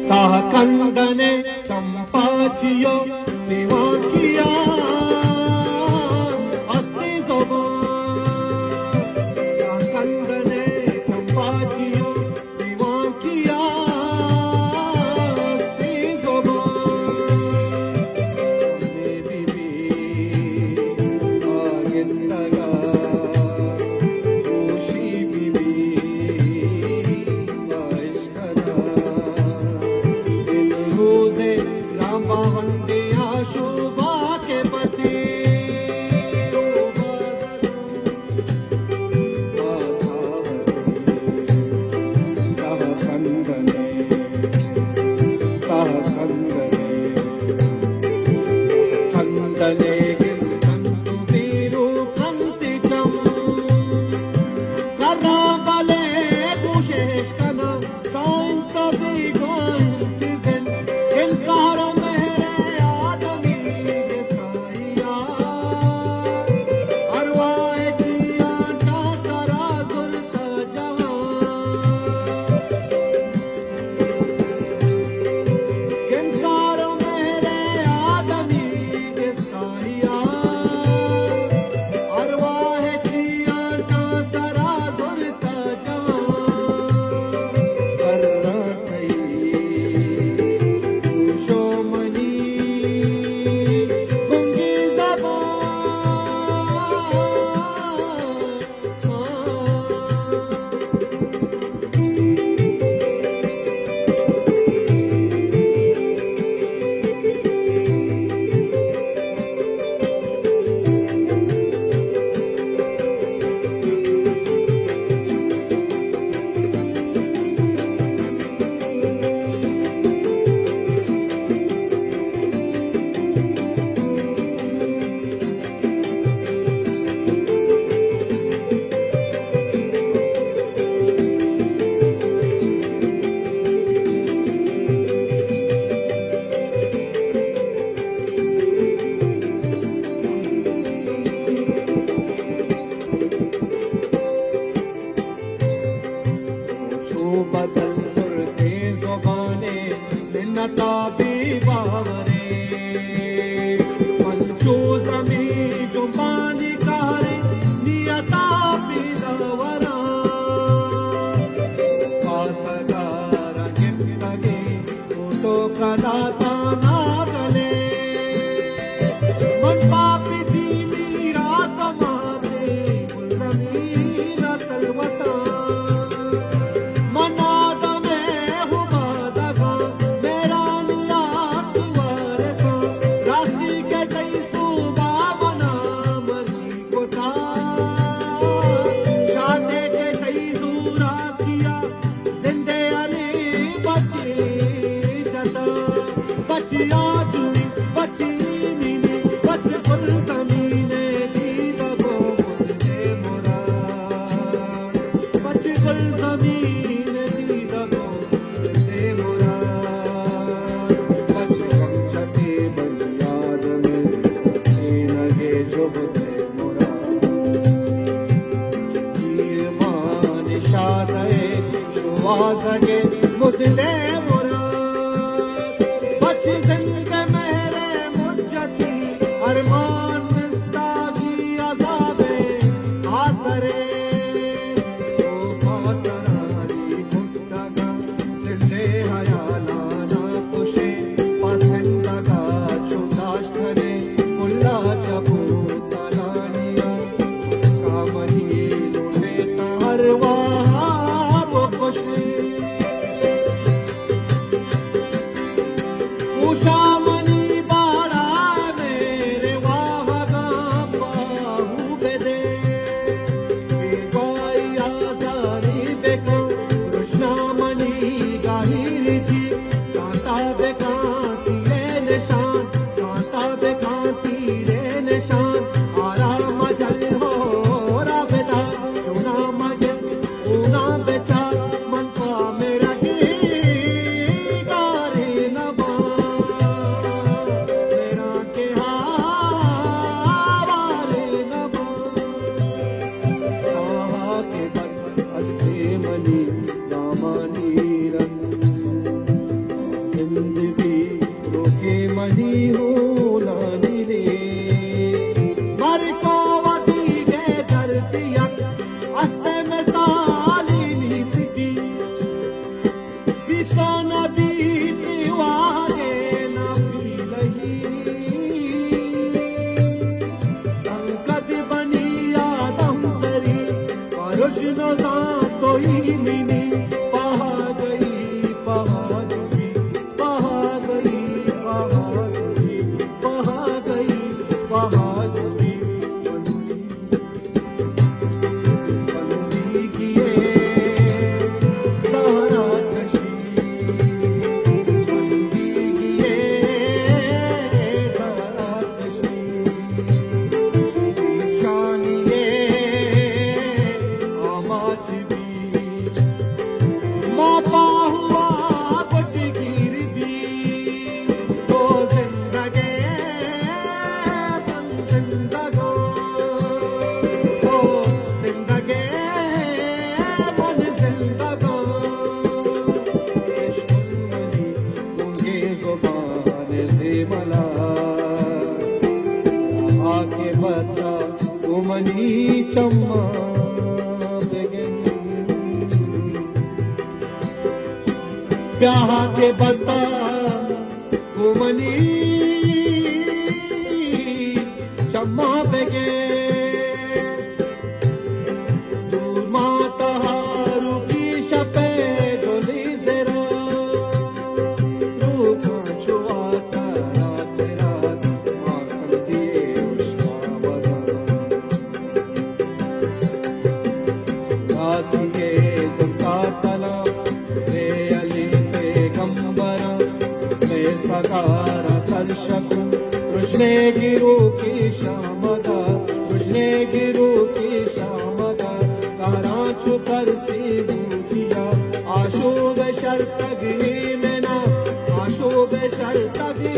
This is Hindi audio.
सहकंदने चंपाचियो निवाकिया अस्ति ज़बान सहकंदने चंपाचियो निवाकिया अस्ति ज़बान बीबी आगिंदगा खुशी बीबी वंदिया शोभा के पति सहकंदने कंदने गिंतु वीरु कंतिकम करा बले कुशेष कना साइंत बिगोंतिजन किंकारो बदल सुरते ज़बाने मिन्नता बावरे पंचो जमी जुबानी कारी नियता बिदवरा पासगार गिंदगी तो कदाता नागले मन पापी दी मीरा तमाते ज़मीन तलवता बचिया जुनी बची नीनी बच फुल ज़मीने दी दबो मुझे मोरा बच फुल ज़मीने दी दबो मुझे मोरा बच कंचते बलियाद में नगे जो होते मोरा वीर मान शादे शुवाज़गे मुझे मोरा जिंदे मेरे मुझकी अरमान मिस्तागी अज़ाबे आसरे ओ पासरारी मुस्तगा जिंदे हयालाना कुशे पसंदगा चुदाश्तने मुल्ला जबू तलानिया कामनी लुने तारवा वो कुशे उषामनी बाड़ा मेरे वाहगा बाहू बेदे बेगाई आजारी बेको उषामनी गाहिर जी कांता बेकांती रे निशान कांता बेकांती रे निशान आराम जल हो राबेदा चुना मगे ऊना बेचा मन पा मेरा नजा तोई मिनी पहा गई पहा गई पहा गई पहा गई पहा गई पहा गई बंदी किए सहरा चशी बंदी किए सहरा चशी शानिये आमाचबी मापा हुआ बटगीर भी तो जिंदगे जिंदगो तो जिंदगे बन जिंदगो इश्क़ गूंगे ज़ुबान से मला आके बता उमनी चम्मा ब्याह के बता उमनी चम्मा बेगे दूर माता रुकी शपे जोली तेरा रूखा छुआ चारा तेरा माखन दिए उसका बना आतिए जुल्का तला रे अली पैगंबरा मैं सगारा सरशकु कृष्णे गिरु की शामदा कृष्णे गिरु की शामदा काराचु करसी बूझिया आशु बे शर्त गी में ना आशु बे शर्त गी